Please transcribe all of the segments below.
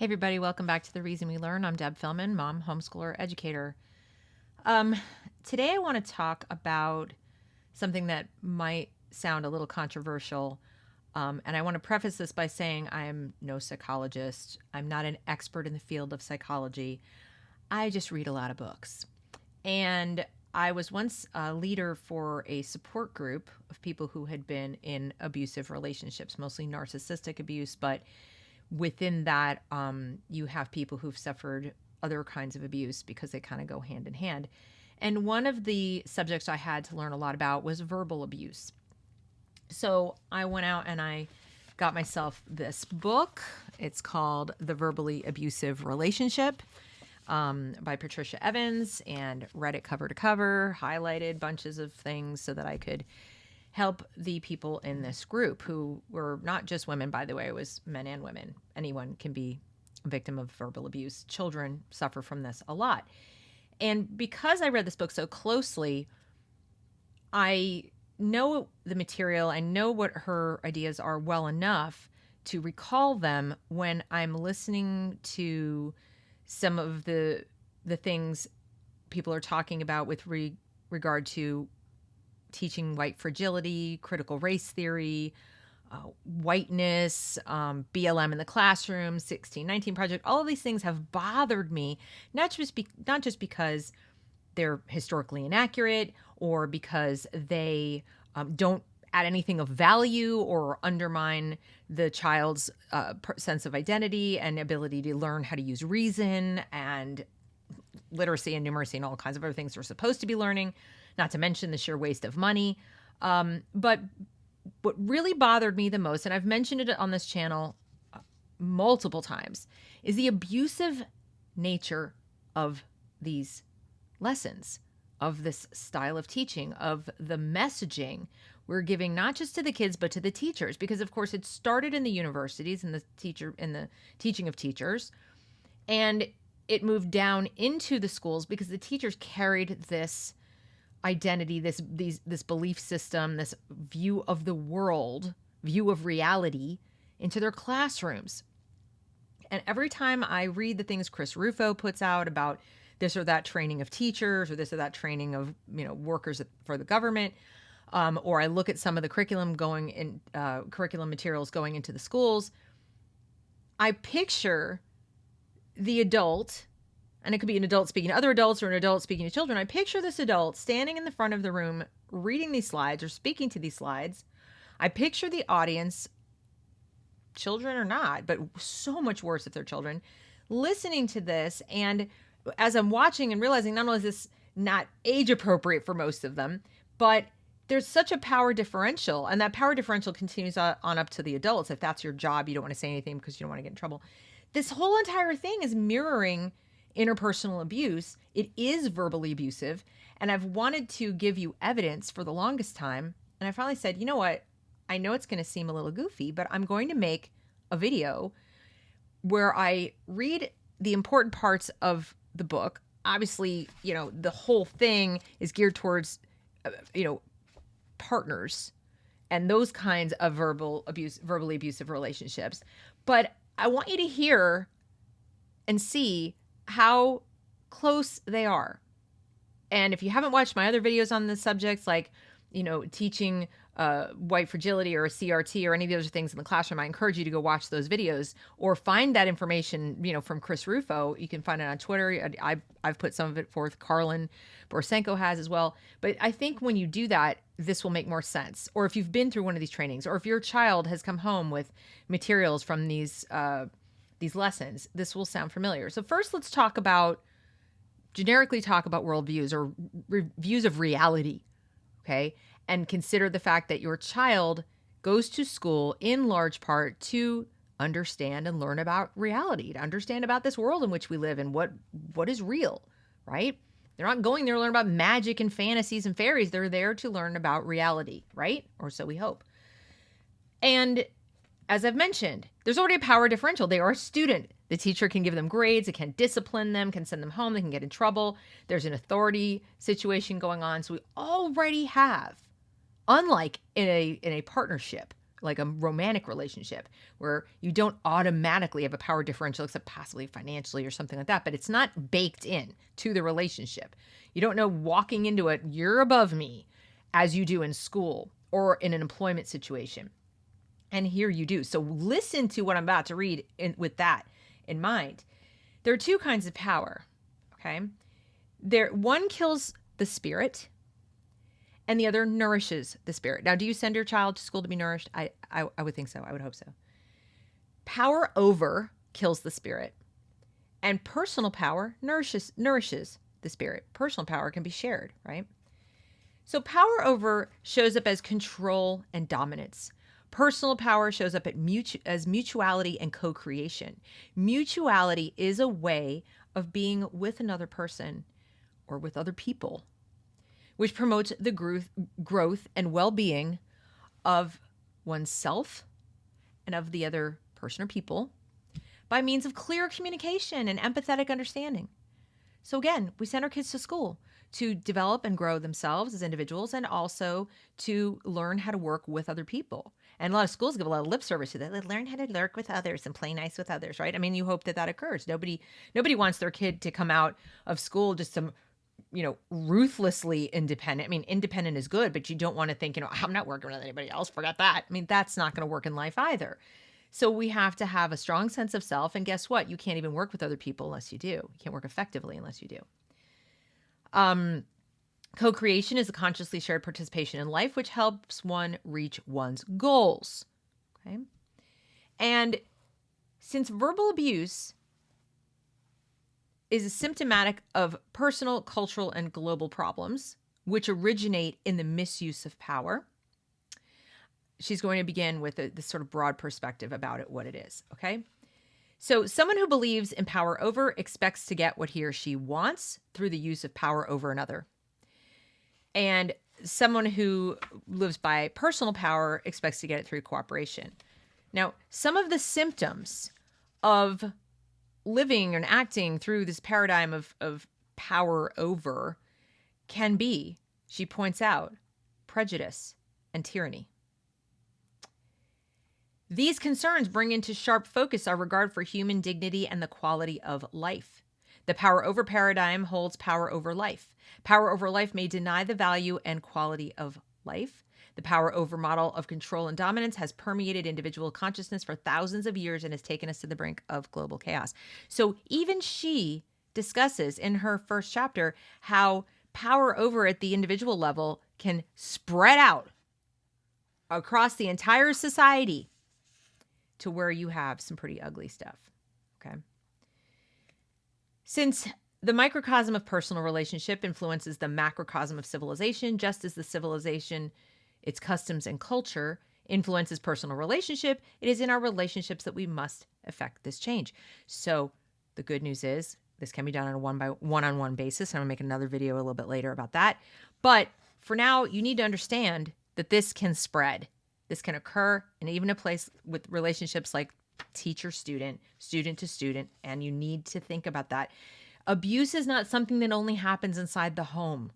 Hey everybody, welcome back to The Reason We Learn. I'm Deb Philman, mom, homeschooler, educator. Today I want to talk about something that might sound a little controversial. And I want to preface this by saying I am no psychologist. I'm not an expert in the field of psychology. I just read a lot of books. And I was once a leader for a support group of people who had been in abusive relationships, mostly narcissistic abuse, but within that, you have people who've suffered other kinds of abuse because they kind of go hand in hand. And one of the subjects I had to learn a lot about was verbal abuse. So I went out and I got myself this book. It's called The Verbally Abusive Relationship by Patricia Evans, and read it cover to cover, highlighted bunches of things so that I could help the people in this group, who were not just women, by the way, it was men and women. Anyone can be a victim of verbal abuse. Children suffer from this a lot. And because I read this book so closely, I know the material, I know what her ideas are well enough to recall them when I'm listening to some of the things people are talking about with regard to teaching white fragility, critical race theory, whiteness, BLM in the classroom, 1619 Project. All of these things have bothered me, not just because they're historically inaccurate or because they don't add anything of value or undermine the child's sense of identity and ability to learn how to use reason and literacy and numeracy and all kinds of other things they're supposed to be learning, not to mention the sheer waste of money. But what really bothered me the most, and I've mentioned it on this channel multiple times, is the abusive nature of these lessons, of this style of teaching, of the messaging we're giving not just to the kids but to the teachers, because of course it started in the universities and the teaching of teachers, and it moved down into the schools because the teachers carried this identity, this belief system, this view of the world, view of reality into their classrooms. And every time I read the things Chris Rufo puts out about this or that training of teachers or this or that training of workers for the government, or I look at some of the curriculum materials going into the schools, I picture the adult, and it could be an adult speaking to other adults or an adult speaking to children. I picture this adult standing in the front of the room reading these slides or speaking to these slides. I picture the audience, children or not, but so much worse if they're children, listening to this. And as I'm watching and realizing not only is this not age appropriate for most of them, but there's such a power differential, and that power differential continues on up to the adults. If that's your job, you don't want to say anything because you don't want to get in trouble. This whole entire thing is mirroring interpersonal abuse. It is verbally abusive. And I've wanted to give you evidence for the longest time. And I finally said, you know what? I know it's going to seem a little goofy, but I'm going to make a video where I read the important parts of the book. Obviously, the whole thing is geared towards, partners and those kinds of verbally abusive relationships. But I want you to hear and see how close they are. And if you haven't watched my other videos on this subject, like, teaching white fragility or a CRT or any of the other things in the classroom, I encourage you to go watch those videos or find that information, from Chris Rufo. You can find it on Twitter. I've put some of it forth. Carlin Borisenko has as well. But I think when you do that, this will make more sense. Or if you've been through one of these trainings, or if your child has come home with materials from these lessons, this will sound familiar. So first, let's generically talk about worldviews or views of reality, okay? And consider the fact that your child goes to school in large part to understand and learn about reality, to understand about this world in which we live and what is real, right? They're not going there to learn about magic and fantasies and fairies. They're there to learn about reality, right? Or so we hope. And as I've mentioned, there's already a power differential. They are a student. The teacher can give them grades. It can discipline them, can send them home. They can get in trouble. There's an authority situation going on. So we already have, unlike in a partnership, like a romantic relationship where you don't automatically have a power differential except possibly financially or something like that, but it's not baked in to the relationship. You don't know walking into it, you're above me, as you do in school or in an employment situation. And here you do. So listen to what I'm about to read with that in mind. There are two kinds of power, okay? One kills the spirit and the other nourishes the spirit. Now, do you send your child to school to be nourished? I would think so. I would hope so. Power over kills the spirit, and personal power nourishes the spirit. Personal power can be shared, right? So power over shows up as control and dominance. Personal power shows up as mutuality and co-creation. Mutuality is a way of being with another person or with other people, which promotes the growth and well-being of oneself and of the other person or people by means of clear communication and empathetic understanding. So again, we send our kids to school to develop and grow themselves as individuals and also to learn how to work with other people. And a lot of schools give a lot of lip service to that. They learn how to work with others and play nice with others, right? I mean, you hope that occurs. Nobody wants their kid to come out of school just some, ruthlessly independent. I mean, independent is good, but you don't want to think, I'm not working with anybody else. Forget that. I mean, that's not going to work in life either. So we have to have a strong sense of self. And guess what? You can't even work with other people unless you do. You can't work effectively unless you do. Co-creation is a consciously shared participation in life, which helps one reach one's goals. Okay. And since verbal abuse is symptomatic of personal, cultural, and global problems, which originate in the misuse of power, she's going to begin with this sort of broad perspective about it, what it is. Okay. So someone who believes in power over expects to get what he or she wants through the use of power over another. And someone who lives by personal power expects to get it through cooperation. Now, some of the symptoms of living and acting through this paradigm of power over can be, she points out, prejudice and tyranny. These concerns bring into sharp focus our regard for human dignity and the quality of life. The power over paradigm holds power over life. Power over life may deny the value and quality of life. The power over model of control and dominance has permeated individual consciousness for thousands of years and has taken us to the brink of global chaos. So even she discusses in her first chapter how power over at the individual level can spread out across the entire society to where you have some pretty ugly stuff. Okay. Since the microcosm of personal relationship influences the macrocosm of civilization, just as the civilization, its customs and culture influences personal relationship, it is in our relationships that we must effect this change. So the good news is this can be done on a one-on-one basis. And I'm going to make another video a little bit later about that. But for now, you need to understand that this can spread. This can occur in even a place with relationships like teacher-student, student-to-student, and you need to think about that. Abuse is not something that only happens inside the home.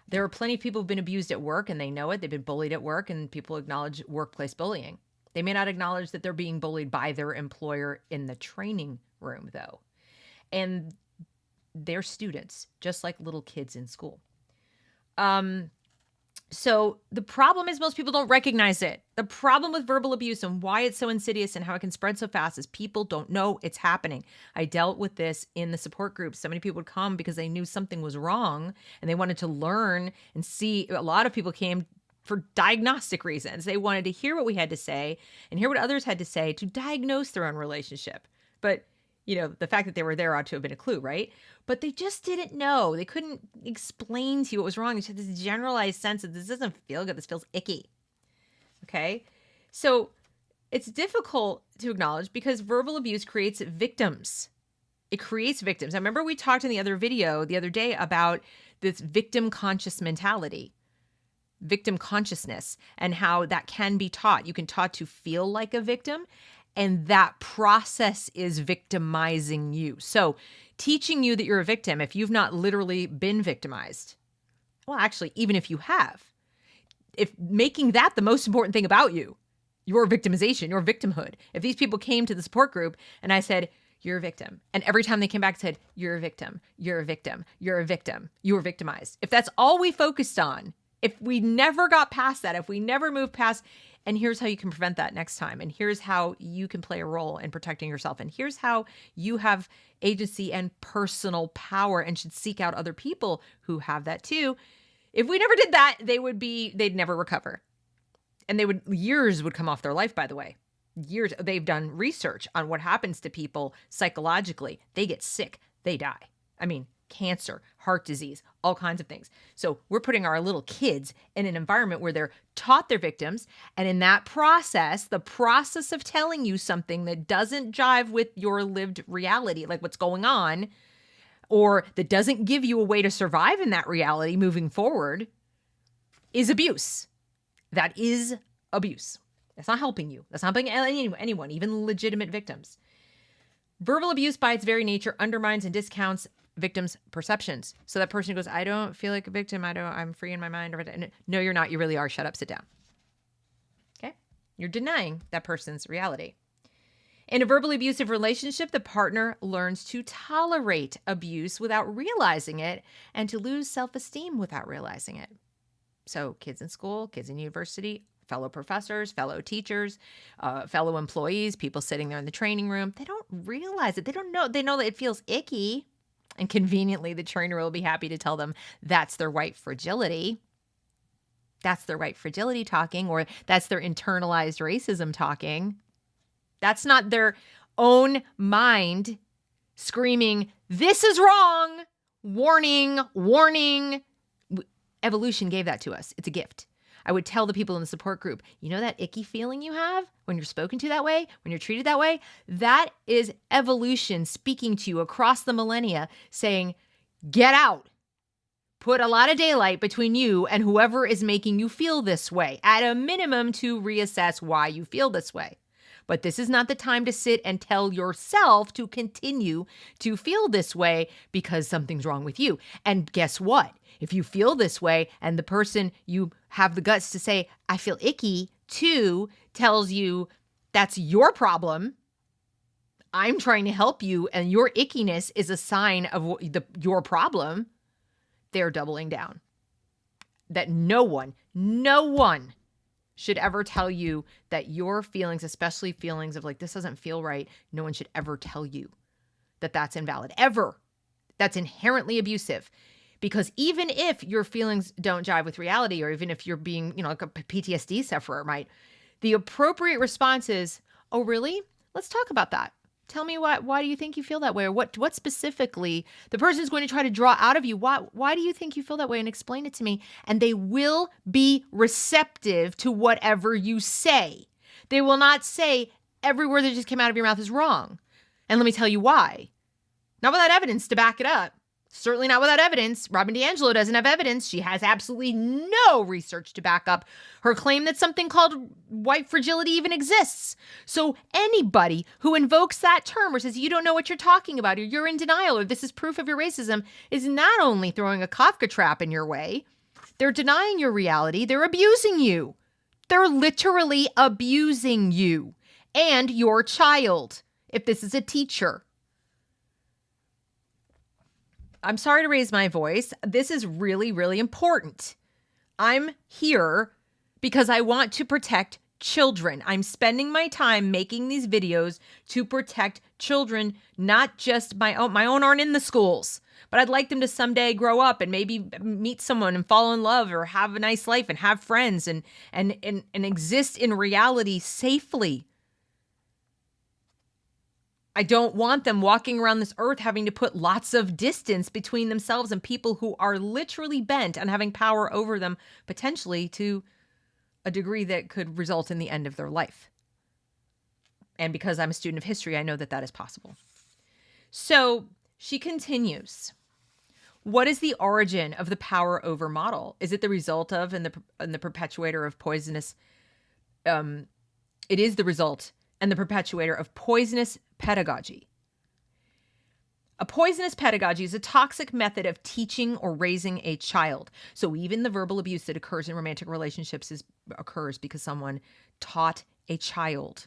There are plenty of people who've been abused at work and they know it. They've been bullied at work and people acknowledge workplace bullying. They may not acknowledge that they're being bullied by their employer in the training room, though. And they're students, just like little kids in school. So the problem is most people don't recognize it. The problem with verbal abuse and why it's so insidious and how it can spread so fast is people don't know it's happening. I dealt with this in the support group. So many people would come because they knew something was wrong and they wanted to learn and see. A lot of people came for diagnostic reasons. They wanted to hear what we had to say and hear what others had to say to diagnose their own relationship. But the fact that they were there ought to have been a clue, right? But they just didn't know. They couldn't explain to you what was wrong. They just had this generalized sense that this doesn't feel good. This feels icky. Okay? So it's difficult to acknowledge because verbal abuse creates victims. It creates victims. I remember we talked in the other video the other day about this victim conscious mentality, victim consciousness, and how that can be taught. You can taught to feel like a victim. And that process is victimizing you. So teaching you that you're a victim, if you've not literally been victimized, well, actually, even if you have, if making that the most important thing about you, your victimization, your victimhood. If these people came to the support group and I said, you're a victim, and every time they came back and said, you're a victim, you're a victim, you're a victim, you were victimized. If that's all we focused on, if we never got past that, if we never moved past, and here's how you can prevent that next time, and here's how you can play a role in protecting yourself, and here's how you have agency and personal power and should seek out other people who have that too. If we never did that, they'd never recover. And years would come off their life, by the way. Years. They've done research on what happens to people psychologically. They get sick. They die. I mean, cancer, heart disease, all kinds of things. So we're putting our little kids in an environment where they're taught they're victims. And in that process, the process of telling you something that doesn't jive with your lived reality, like what's going on, or that doesn't give you a way to survive in that reality moving forward, is abuse. That is abuse. That's not helping you. That's not helping anyone, even legitimate victims. Verbal abuse by its very nature undermines and discounts victims' perceptions. So that person goes, I don't feel like a victim. I'm free in my mind. No, you're not. You really are. Shut up. Sit down. Okay? You're denying that person's reality. In a verbally abusive relationship, the partner learns to tolerate abuse without realizing it and to lose self-esteem without realizing it. So kids in school, kids in university, fellow professors, fellow teachers, fellow employees, people sitting there in the training room, they don't realize it. They don't know. They know that it feels icky. And conveniently, the trainer will be happy to tell them that's their white fragility. That's their white fragility talking, or that's their internalized racism talking. That's not their own mind screaming, this is wrong, warning, warning. Evolution gave that to us. It's a gift. I would tell the people in the support group, you know that icky feeling you have when you're spoken to that way, when you're treated that way? That is evolution speaking to you across the millennia saying, get out. Put a lot of daylight between you and whoever is making you feel this way, at a minimum to reassess why you feel this way. But this is not the time to sit and tell yourself to continue to feel this way because something's wrong with you. And guess what? If you feel this way and the person you have the guts to say, I feel icky too, tells you that's your problem, I'm trying to help you and your ickiness is a sign of your problem, they're doubling down. That no one should ever tell you that your feelings, especially feelings of like, this doesn't feel right, no one should ever tell you that that's invalid. Ever. That's inherently abusive. Because even if your feelings don't jive with reality, or even if you're being, like a PTSD sufferer might, the appropriate response is, oh, really? Let's talk about that. Tell me why do you think you feel that way? Or what specifically the person is going to try to draw out of you? Why do you think you feel that way? And explain it to me. And they will be receptive to whatever you say. They will not say every word that just came out of your mouth is wrong. And let me tell you why. Not without evidence to back it up. Certainly not without evidence. Robin DiAngelo doesn't have evidence. She has absolutely no research to back up her claim that something called white fragility even exists. So anybody who invokes that term or says you don't know what you're talking about, or you're in denial, or this is proof of your racism, is not only throwing a Kafka trap in your way, they're denying your reality, they're abusing you. They're literally abusing you and your child, if this is a teacher. I'm sorry to raise my voice. This is really, really important. I'm here because I want to protect children. I'm spending my time making these videos to protect children, not just my own. My own aren't in the schools, but I'd like them to someday grow up and maybe meet someone and fall in love or have a nice life and have friends and exist in reality safely. I don't want them walking around this earth having to put lots of distance between themselves and people who are literally bent on having power over them, potentially to a degree that could result in the end of their life. And because I'm a student of history, I know that that is possible. So she continues. What is the origin of the power over model? Is it the result of and the perpetuator of poisonous? It is the result and the perpetuator of poisonous pedagogy. A poisonous pedagogy is a toxic method of teaching or raising a child. So even the verbal abuse that occurs in romantic relationships occurs because someone taught a child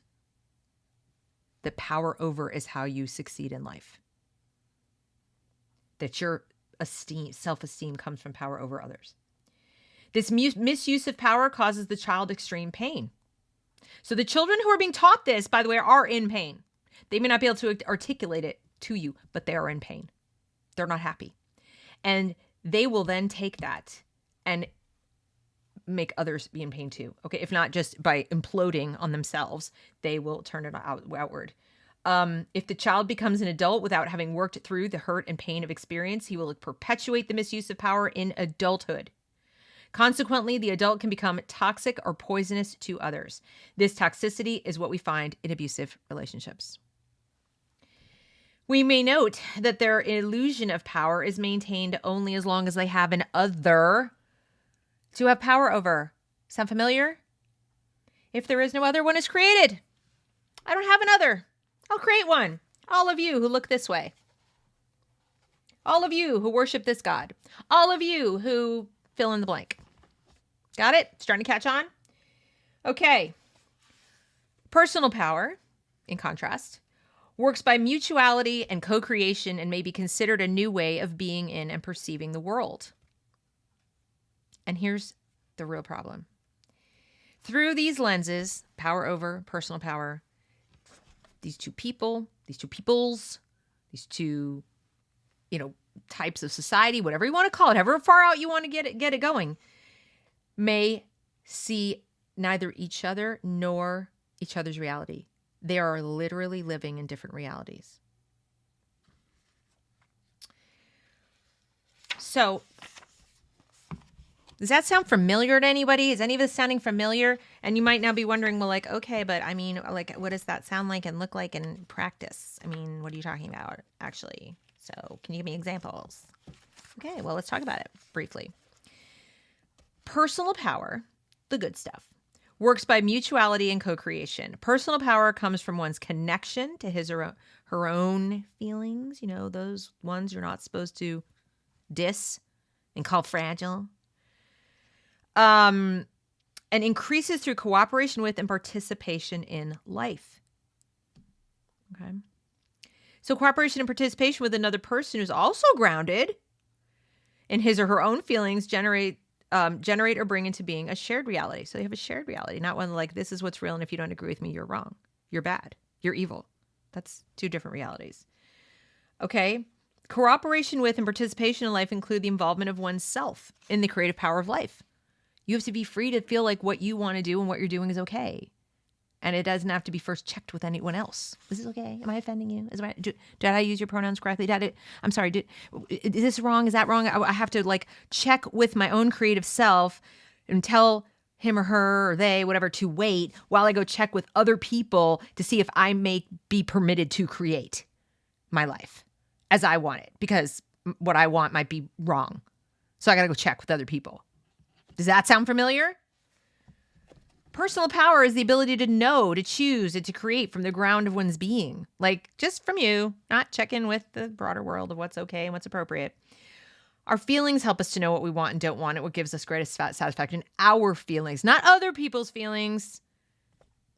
that power over is how you succeed in life. That your self-esteem comes from power over others. This misuse of power causes the child extreme pain. So the children who are being taught this, by the way, are in pain. They may not be able to articulate it to you, but they are in pain. They're not happy. And they will then take that and make others be in pain too. Okay, if not just by imploding on themselves, they will turn it outward. If the child becomes an adult without having worked through the hurt and pain of experience, he will perpetuate the misuse of power in adulthood. Consequently, the adult can become toxic or poisonous to others. This toxicity is what we find in abusive relationships. We may note that their illusion of power is maintained only as long as they have an other to have power over. Sound familiar? If there is no other, one is created. I don't have another. I'll create one. All of you who look this way. All of you who worship this God. All of you who fill in the blank. Got it? Starting to catch on? Okay. Personal power, in contrast, works by mutuality and co-creation and may be considered a new way of being in and perceiving the world. And here's the real problem. Through these lenses, power over, personal power, these two people, these two peoples, these two, types of society, whatever you want to call it, however far out you want to get it going, may see neither each other nor each other's reality. They are literally living in different realities. So, does that sound familiar to anybody? Is any of this sounding familiar? And you might now be wondering, well, okay, but what does that sound like and look like in practice? What are you talking about, actually? So, can you give me examples? Okay, well, let's talk about it briefly. Personal power, the good stuff, works by mutuality and co-creation. Personal power comes from one's connection to his or her own feelings, those ones you're not supposed to diss and call fragile. And increases through cooperation with and participation in life. Okay. So cooperation and participation with another person who's also grounded in his or her own feelings generate or bring into being a shared reality. So they have a shared reality, not one like, this is what's real, and if you don't agree with me, you're wrong. You're bad. You're evil. That's two different realities. Okay. Cooperation with and participation in life include the involvement of oneself in the creative power of life. You have to be free to feel like what you want to do and what you're doing is okay. And it doesn't have to be first checked with anyone else. Is this okay? Am I offending you? Did I use your pronouns correctly? I'm sorry. Is this wrong? Is that wrong? I have to check with my own creative self and tell him or her or they, whatever, to wait while I go check with other people to see if I may be permitted to create my life as I want it, because what I want might be wrong. So I got to go check with other people. Does that sound familiar? Personal power is the ability to know, to choose, and to create from the ground of one's being. Just from you, not check in with the broader world of what's okay and what's appropriate. Our feelings help us to know what we want and don't want, and what gives us greatest satisfaction. Our feelings, not other people's feelings,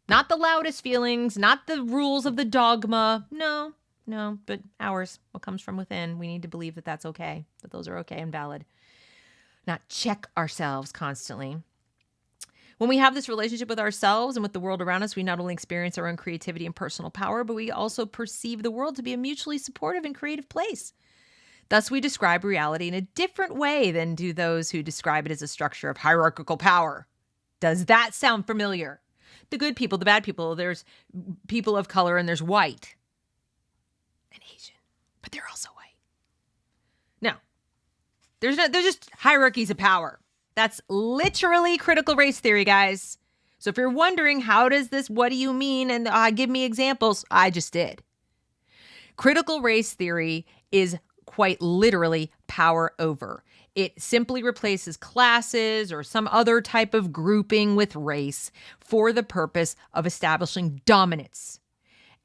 not the loudest feelings, not the rules of the dogma. No, but ours, what comes from within. We need to believe that that's okay, that those are okay and valid. Not check ourselves constantly. When we have this relationship with ourselves and with the world around us, we not only experience our own creativity and personal power, but we also perceive the world to be a mutually supportive and creative place. Thus, we describe reality in a different way than do those who describe it as a structure of hierarchical power. Does that sound familiar? The good people, the bad people, there's people of color and there's white and Asian, but they're also white. No, there's just hierarchies of power. That's literally critical race theory, guys. So if you're wondering, what do you mean? And give me examples. I just did. Critical race theory is quite literally power over. It simply replaces classes or some other type of grouping with race for the purpose of establishing dominance.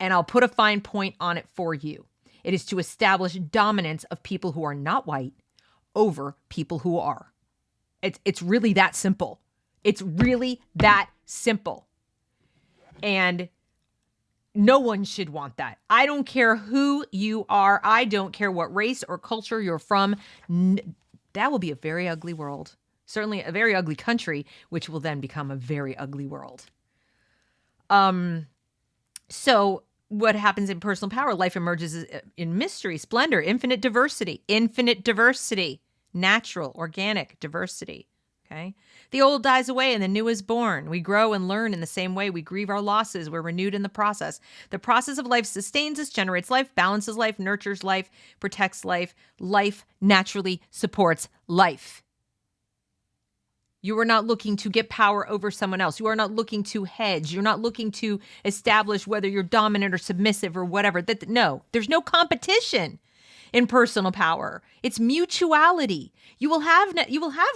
And I'll put a fine point on it for you. It is to establish dominance of people who are not white over people who are. It's really that simple. It's really that simple. And no one should want that. I don't care who you are. I don't care what race or culture you're from. That will be a very ugly world. Certainly a very ugly country, which will then become a very ugly world. So what happens in personal power? Life emerges in mystery, splendor, infinite diversity, natural, organic diversity. Okay. The old dies away and the new is born. We grow and learn in the same way. We grieve our losses. We're renewed in the process. The process of life sustains us, generates life, balances life, nurtures life, protects life. Life naturally supports life. You are not looking to get power over someone else. You are not looking to hedge. You're not looking to establish whether you're dominant or submissive or whatever. No, there's no competition in personal power. It's mutuality. You will have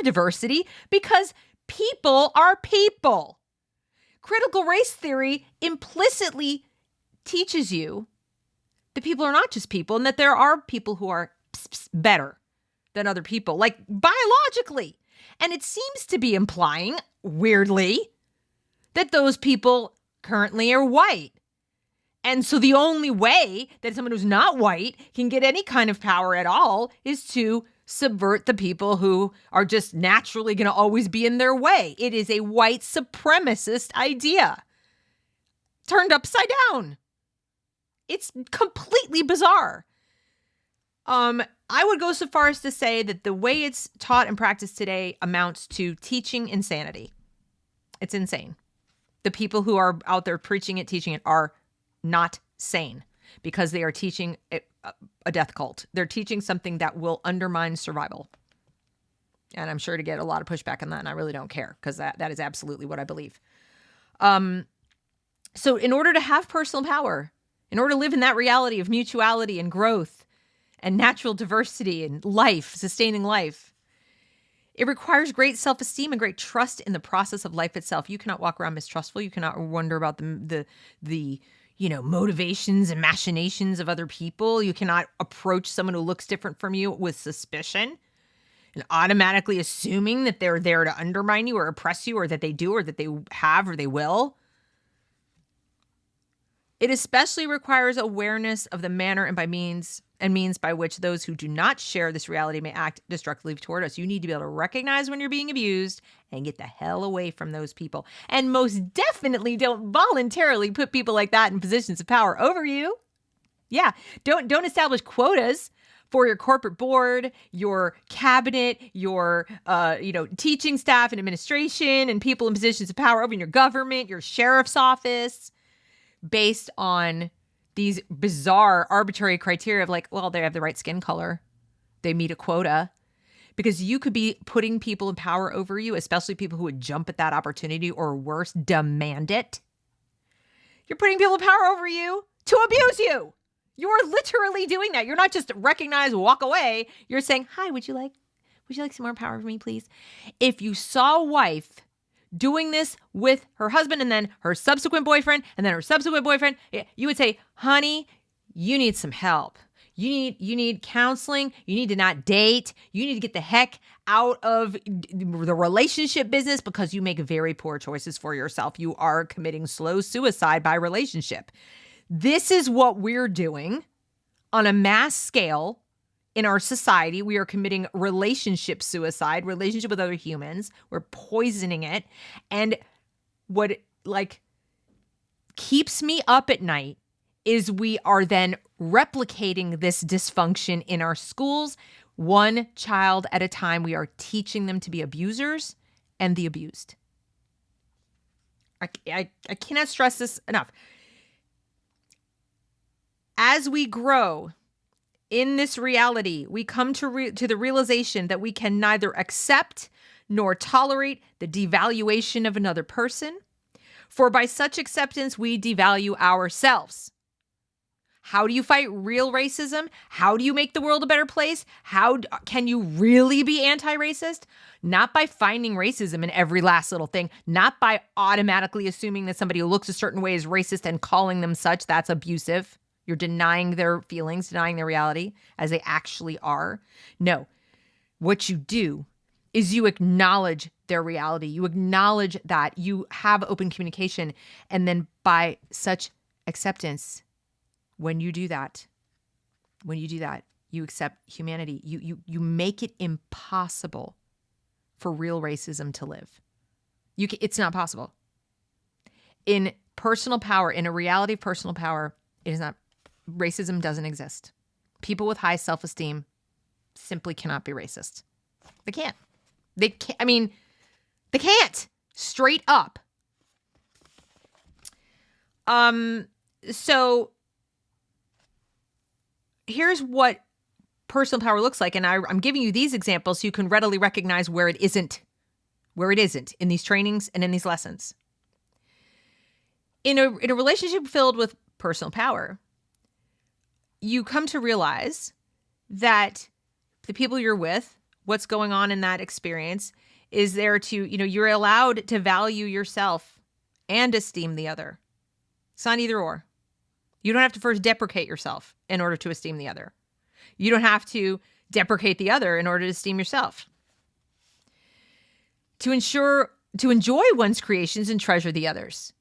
diversity because people are people. Critical race theory implicitly teaches you that people are not just people and that there are people who are better than other people, like biologically. And it seems to be implying, weirdly, that those people currently are white. And so the only way that someone who's not white can get any kind of power at all is to subvert the people who are just naturally going to always be in their way. It is a white supremacist idea turned upside down. It's completely bizarre. I would go so far as to say that the way it's taught and practiced today amounts to teaching insanity. It's insane. The people who are out there preaching it, teaching it are not sane because they are teaching a death cult. They're teaching something that will undermine survival. And I'm sure to get a lot of pushback on that, and I really don't care because that is absolutely what I believe. So in order to have personal power, in order to live in that reality of mutuality and growth and natural diversity and life, sustaining life, it requires great self-esteem and great trust in the process of life itself. You cannot walk around mistrustful. You cannot wonder about the motivations and machinations of other people. You cannot approach someone who looks different from you with suspicion and automatically assuming that they're there to undermine you or oppress you, or that they do, or that they have, or they will. It especially requires awareness of the manner and means by which those who do not share this reality may act destructively toward us. You need to be able to recognize when you're being abused and get the hell away from those people. And most definitely don't voluntarily put people like that in positions of power over you. Yeah, don't establish quotas for your corporate board, your cabinet, your teaching staff and administration, and people in positions of power over in your government, your sheriff's office, based on these bizarre, arbitrary criteria of like, well, they have the right skin color, they meet a quota. Because you could be putting people in power over you, especially people who would jump at that opportunity or worse, demand it. You're putting people in power over you to abuse you. You are literally doing that. You're not just recognize, walk away. You're saying, hi, would you like some more power from me, please? If you saw a wife doing this with her husband and then her subsequent boyfriend and then her subsequent boyfriend, you would say, honey, you need some help. You need counseling. You need to not date. You need to get the heck out of the relationship business because you make very poor choices for yourself. You are committing slow suicide by relationship. This is what we're doing on a mass scale in our society. We are committing relationship suicide, relationship with other humans. We're poisoning it. And what keeps me up at night is we are then replicating this dysfunction in our schools. One child at a time, we are teaching them to be abusers and the abused. I cannot stress this enough. As we grow in this reality, we come to the realization that we can neither accept nor tolerate the devaluation of another person, for by such acceptance, we devalue ourselves. How do you fight real racism? How do you make the world a better place? How can you really be anti-racist? Not by finding racism in every last little thing, not by automatically assuming that somebody who looks a certain way is racist and calling them such. That's abusive. You're denying their feelings, denying their reality as they actually are. No, what you do is you acknowledge their reality. You acknowledge that. You have open communication. And then by such acceptance, when you do that, you accept humanity. You make it impossible for real racism to live. It's not possible. In personal power, in a reality of personal power, it is not. Racism doesn't exist. People with high self-esteem simply cannot be racist. They can't. They can't. Straight up. So here's what personal power looks like. And I'm giving you these examples so you can readily recognize where it isn't in these trainings and in these lessons. In a relationship filled with personal power, you come to realize that the people you're with, what's going on in that experience, is there to, you're allowed to value yourself and esteem the other. It's not either or. You don't have to first deprecate yourself in order to esteem the other. You don't have to deprecate the other in order to esteem yourself. To enjoy one's creations and treasure the others.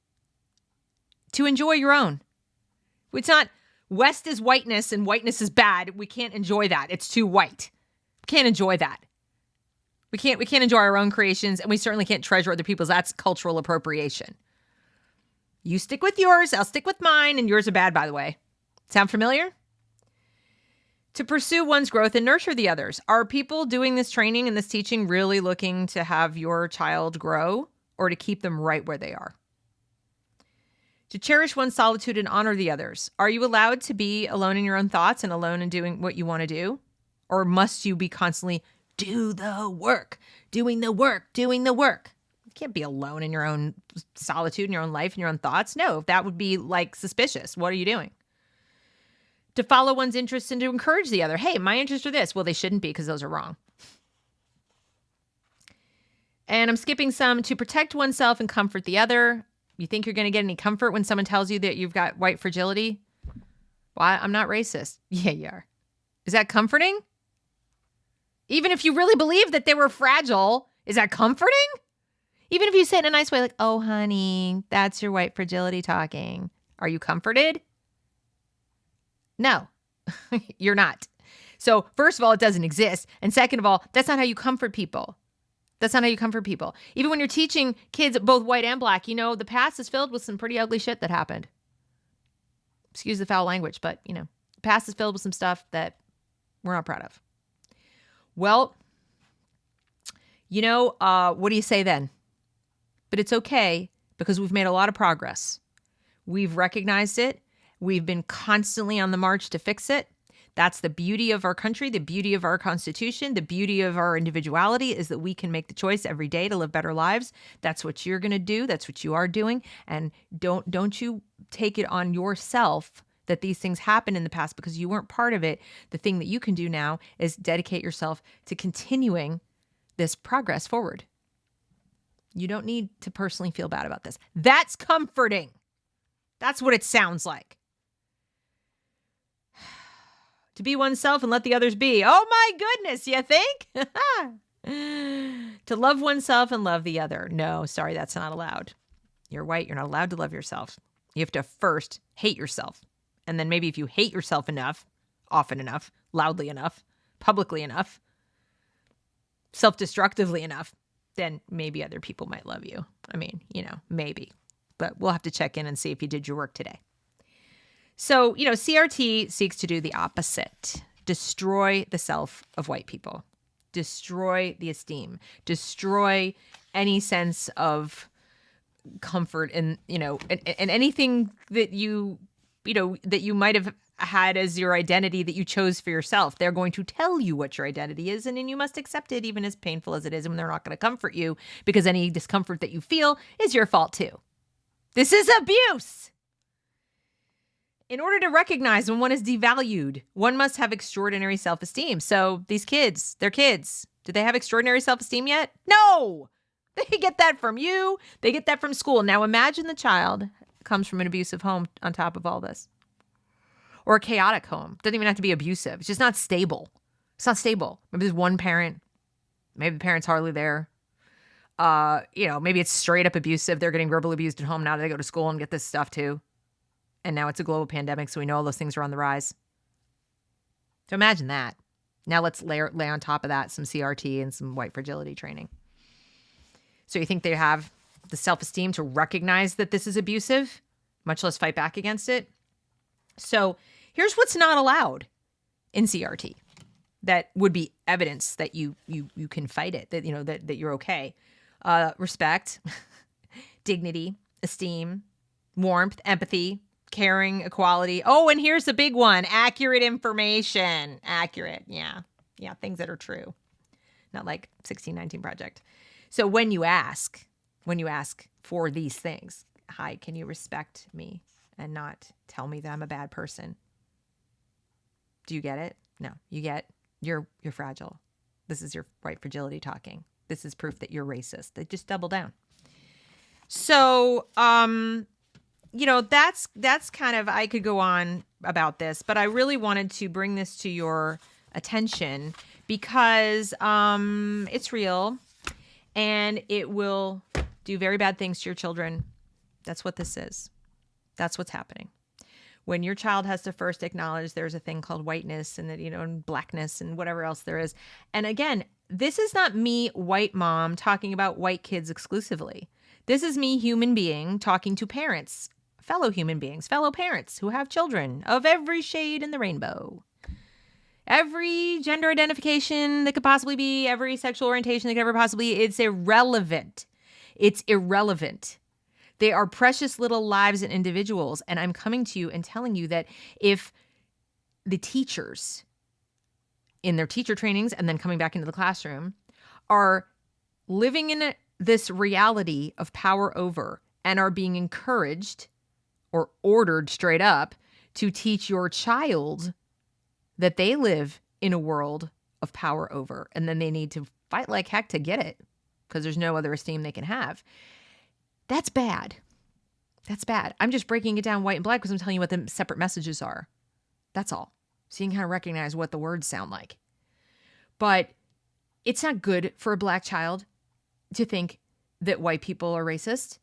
To enjoy your own. It's not West is whiteness and whiteness is bad. We can't enjoy that. It's too white. We can't enjoy that. We can't enjoy our own creations, and we certainly can't treasure other people's. That's cultural appropriation. You stick with yours, I'll stick with mine, and yours are bad, by the way. Sound familiar? To pursue one's growth and nurture the others. Are people doing this training and this teaching really looking to have your child grow or to keep them right where they are? To cherish one's solitude and honor the others. Are you allowed to be alone in your own thoughts and alone in doing what you want to do? Or must you be constantly doing the work? You can't be alone in your own solitude, in your own life, in your own thoughts. No, that would be like suspicious. What are you doing? To follow one's interests and to encourage the other. Hey, my interests are this. Well, they shouldn't be because those are wrong. And I'm skipping some. To protect oneself and comfort the other. You think you're going to get any comfort when someone tells you that you've got white fragility? Well, I'm not racist. Yeah, you are. Is that comforting? Even if you really believe that they were fragile, is that comforting? Even if you say it in a nice way, like, oh, honey, that's your white fragility talking. Are you comforted? No, you're not. So first of all, it doesn't exist. And second of all, that's not how you comfort people. Even when you're teaching kids, both white and black, the past is filled with some pretty ugly shit that happened. Excuse the foul language, but, the past is filled with some stuff that we're not proud of. Well, what do you say then? But it's okay because we've made a lot of progress. We've recognized it. We've been constantly on the march to fix it. That's the beauty of our country, the beauty of our Constitution, the beauty of our individuality is that we can make the choice every day to live better lives. That's what you're going to do. That's what you are doing. And don't you take it on yourself that these things happened in the past because you weren't part of it. The thing that you can do now is dedicate yourself to continuing this progress forward. You don't need to personally feel bad about this. That's comforting. That's what it sounds like. To be oneself and let the others be. Oh my goodness, you think? To love oneself and love the other. No, sorry, that's not allowed. You're white, you're not allowed to love yourself. You have to first hate yourself. And then maybe if you hate yourself enough, often enough, loudly enough, publicly enough, self-destructively enough, then maybe other people might love you. Maybe. But we'll have to check in and see if you did your work today. So, CRT seeks to do the opposite. Destroy the self of white people. Destroy the esteem. Destroy any sense of comfort and anything that that you might have had as your identity that you chose for yourself. They're going to tell you what your identity is, and then you must accept it, even as painful as it is, and they're not going to comfort you because any discomfort that you feel is your fault too. This is abuse. In order to recognize when one is devalued, one must have extraordinary self-esteem. So these kids, they're kids. Do they have extraordinary self-esteem yet? No. They get that from you. They get that from school. Now imagine the child comes from an abusive home on top of all this. Or a chaotic home. Doesn't even have to be abusive. It's just not stable. It's not stable. Maybe there's one parent. Maybe the parent's hardly there. Maybe it's straight up abusive. They're getting verbally abused at home. Now they go to school and get this stuff too. And now it's a global pandemic, so we know all those things are on the rise. So imagine that. Now let's lay on top of that some CRT and some white fragility training. So you think they have the self-esteem to recognize that this is abusive, much less fight back against it? So here's what's not allowed in CRT that would be evidence that you can fight it, that you're okay. Respect, dignity, esteem, warmth, empathy, caring, equality. Oh, and here's the big one. Accurate information. Accurate. Yeah. Yeah. Things that are true. Not like 1619 Project. So when you ask for these things, hi, can you respect me and not tell me that I'm a bad person? Do you get it? No, you get you're fragile. This is your white fragility talking. This is proof that you're racist. They just double down. So, that's kind of, I could go on about this, but I really wanted to bring this to your attention because it's real and it will do very bad things to your children. That's what this is. That's what's happening. When your child has to first acknowledge there's a thing called whiteness and that, and blackness and whatever else there is. And again, this is not me, white mom, talking about white kids exclusively. This is me, human being, talking to parents, fellow human beings, fellow parents who have children of every shade in the rainbow. Every gender identification that could possibly be, every sexual orientation that could ever possibly be, it's irrelevant. It's irrelevant. They are precious little lives and individuals. And I'm coming to you and telling you that if the teachers in their teacher trainings and then coming back into the classroom are living in this reality of power over and are being encouraged or ordered straight up to teach your child that they live in a world of power over, and then they need to fight like heck to get it because there's no other esteem they can have. That's bad. That's bad. I'm just breaking it down white and black because I'm telling you what the separate messages are. That's all. So you can kind of recognize what the words sound like. But it's not good for a black child to think that white people are racist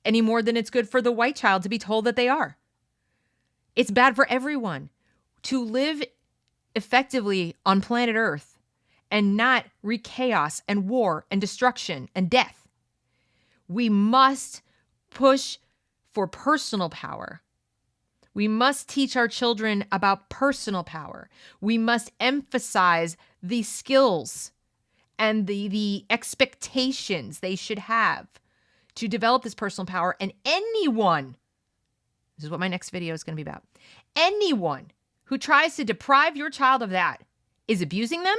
any more than it's good for the white child to be told that they are. It's bad for everyone to live effectively on planet Earth and not wreak chaos and war and destruction and death. We must push for personal power. We must teach our children about personal power. We must emphasize the skills and the expectations they should have to develop this personal power. And anyone, this is what my next video is going to be about, anyone who tries to deprive your child of that is abusing them.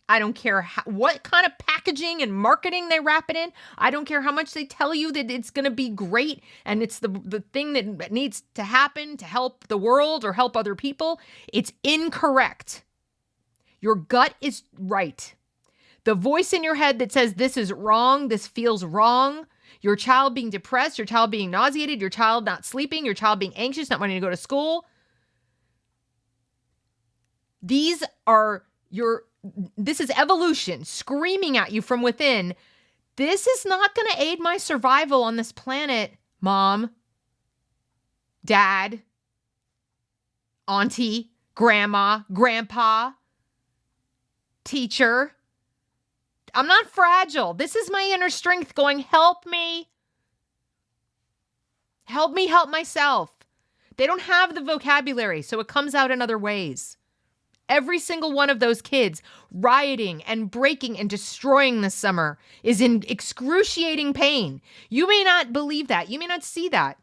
I don't care what kind of packaging and marketing they wrap it in. I don't care how much they tell you that it's going to be great and it's the thing that needs to happen to help the world or help other people. It's incorrect. Your gut is right. The voice in your head that says this is wrong, this feels wrong, your child being depressed, your child being nauseated, your child not sleeping, your child being anxious, not wanting to go to school. This is evolution screaming at you from within. This is not going to aid my survival on this planet, mom, dad, auntie, grandma, grandpa, teacher. I'm not fragile. This is my inner strength going, help me. Help me help myself. They don't have the vocabulary, so it comes out in other ways. Every single one of those kids rioting and breaking and destroying this summer is in excruciating pain. You may not believe that. You may not see that.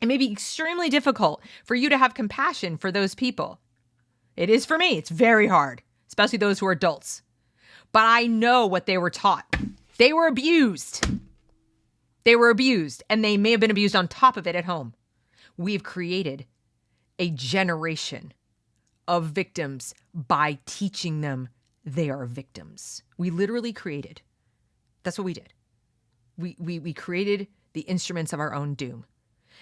It may be extremely difficult for you to have compassion for those people. It is for me. It's very hard, especially those who are adults. But I know what they were taught. They were abused. They were abused, and they may have been abused on top of it at home. We've created a generation of victims by teaching them they are victims. We literally created. That's what we did. We created the instruments of our own doom.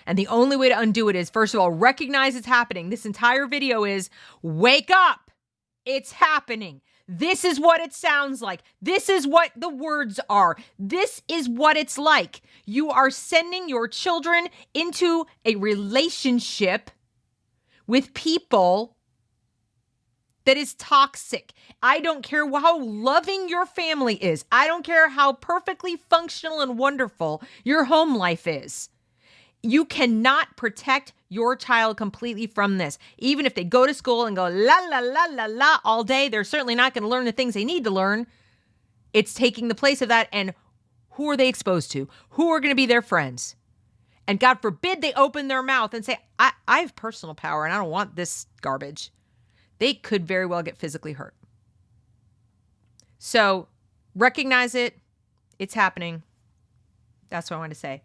And the only way to undo it is, first of all, recognize it's happening. This entire video is wake up. It's happening. This is what it sounds like. This is what the words are. This is what it's like. You are sending your children into a relationship with people that is toxic. I don't care how loving your family is. I don't care how perfectly functional and wonderful your home life is. You cannot protect your child completely from this. Even if they go to school and go la, la, la, la, la all day, they're certainly not going to learn the things they need to learn. It's taking the place of that. And who are they exposed to? Who are going to be their friends? And God forbid they open their mouth and say, I have personal power and I don't want this garbage. They could very well get physically hurt. So recognize it. It's happening. That's what I wanted to say.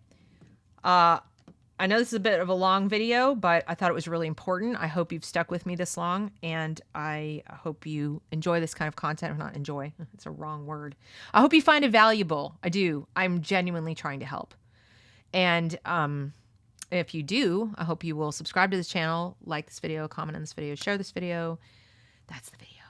I know this is a bit of a long video, but I thought it was really important. I hope you've stuck with me this long, and I hope you enjoy this kind of content. Or not enjoy, it's a wrong word. I hope you find it valuable. I do. I'm genuinely trying to help. And if you do, I hope you will subscribe to this channel, like this video, comment on this video, share this video. That's the video.